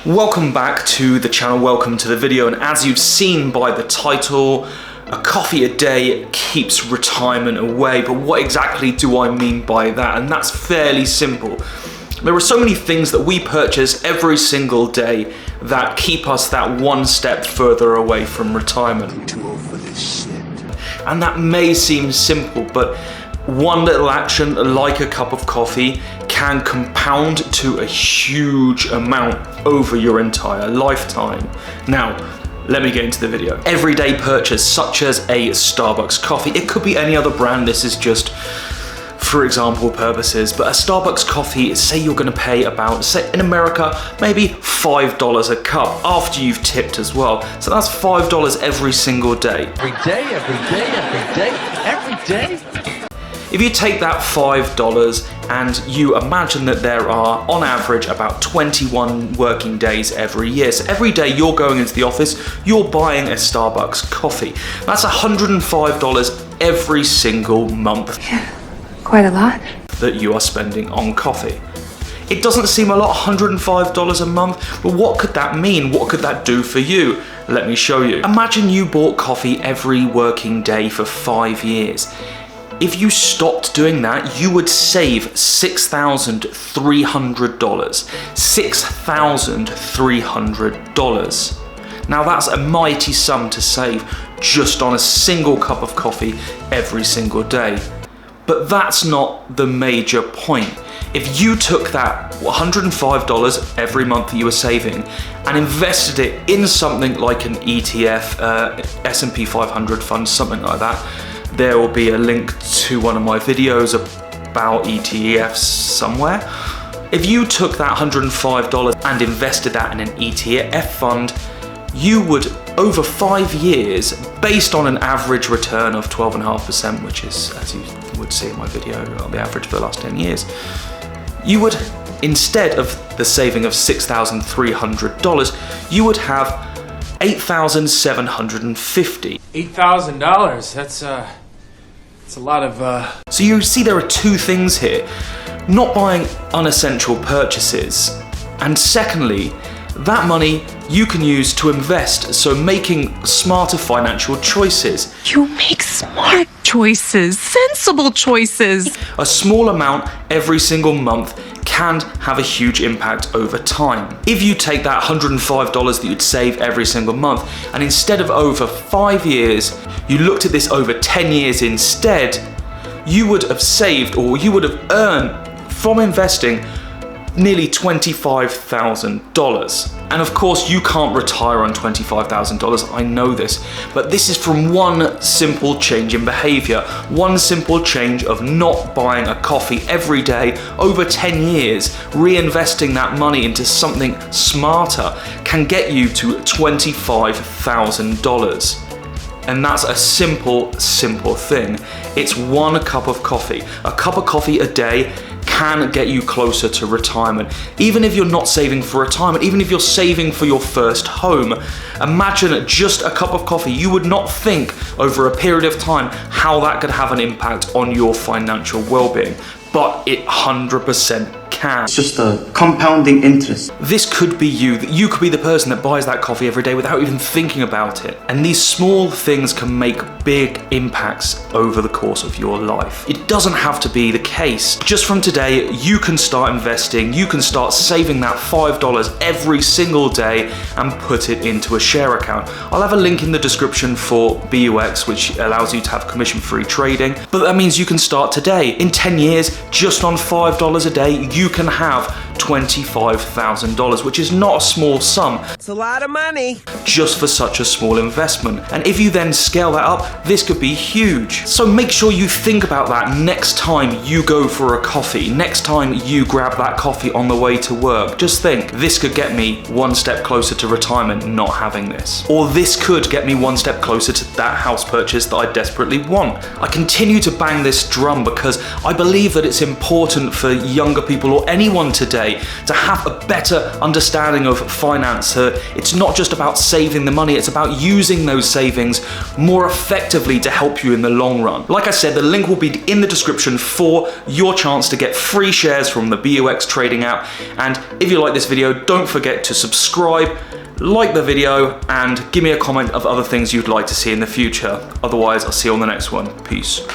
Welcome back to the channel, welcome to the video, and as you've seen by the title, a coffee a day keeps retirement away. But what exactly do I mean by that? And that's fairly simple. There are so many things that we purchase every single day that keep us that one step further away from retirement. I'm too old for this shit. And that may seem simple, but one little action like a cup of coffee can compound to a huge amount over your entire lifetime. Now, let me get into the video. Everyday purchase such as a Starbucks coffee, it could be any other brand, this is just for example purposes, but a Starbucks coffee, say you're gonna pay about, say in America, maybe $5 a cup after you've tipped as well. So that's $5 every single day. Every day, every day, every day, every day. If you take that $5 and you imagine that there are, on average, about 21 working days every year. So every day you're going into the office, you're buying a Starbucks coffee. That's $105 every single month. Yeah, quite a lot. That you are spending on coffee. It doesn't seem a lot, $105 a month, but what could that mean? What could that do for you? Let me show you. Imagine you bought coffee every working day for 5 years. If you stopped doing that, you would save $6,300. $6,300. Now that's a mighty sum to save just on a single cup of coffee every single day. But that's not the major point. If you took that $105 every month that you were saving and invested it in something like an ETF, S&P 500 fund, something like that, there will be a link to one of my videos about ETFs somewhere. If you took that $105 and invested that in an ETF fund, you would, over 5 years, based on an average return of 12.5%, which is, as you would see in my video, on the average for the last 10 years, you would, instead of the saving of $6,300, you would have $8,750. $8,000, that's a lot of So you see there are two things here. Not buying unessential purchases, and secondly, that money you can use to invest, so making smarter financial choices. You make smart choices, sensible choices. A small amount every single month can have a huge impact over time. If you take that $105 that you'd save every single month, and instead of over 5 years, you looked at this over 10 years instead, you would have saved, or you would have earned from investing nearly $25,000. And of course you can't retire on $25,000, I know this, but this is from one simple change in behavior, one simple change of not buying a coffee every day over 10 years, reinvesting that money into something smarter can get you to $25,000. And that's a simple thing. It's one cup of coffee. A cup of coffee a day can get you closer to retirement. Even if you're not saving for retirement, even if you're saving for your first home, imagine just a cup of coffee. You would not think over a period of time how that could have an impact on your financial well-being, but it 100% can. It's just a compounding interest. This could be you. You could be the person that buys that coffee every day without even thinking about it. And these small things can make big impacts over the course of your life. It doesn't have to be the case. Just from today, you can start investing. You can start saving that $5 every single day and put it into a share account. I'll have a link in the description for BUX, which allows you to have commission-free trading. But that means you can start today. In 10 years, just on $5 a day, you can have $25,000, which is not a small sum. It's a lot of money. Just for such a small investment. And if you then scale that up, this could be huge. So make sure you think about that next time you go for a coffee, next time you grab that coffee on the way to work. Just think, this could get me one step closer to retirement not having this. Or this could get me one step closer to that house purchase that I desperately want. I continue to bang this drum because I believe that it's important for younger people or anyone today day, to have a better understanding of finance. It's not just about saving the money, it's about using those savings more effectively to help you in the long run. Like I said, the link will be in the description for your chance to get free shares from the BUX trading app. And if you like this video, don't forget to subscribe, like the video, and give me a comment of other things you'd like to see in the future. Otherwise, I'll see you on the next one. Peace.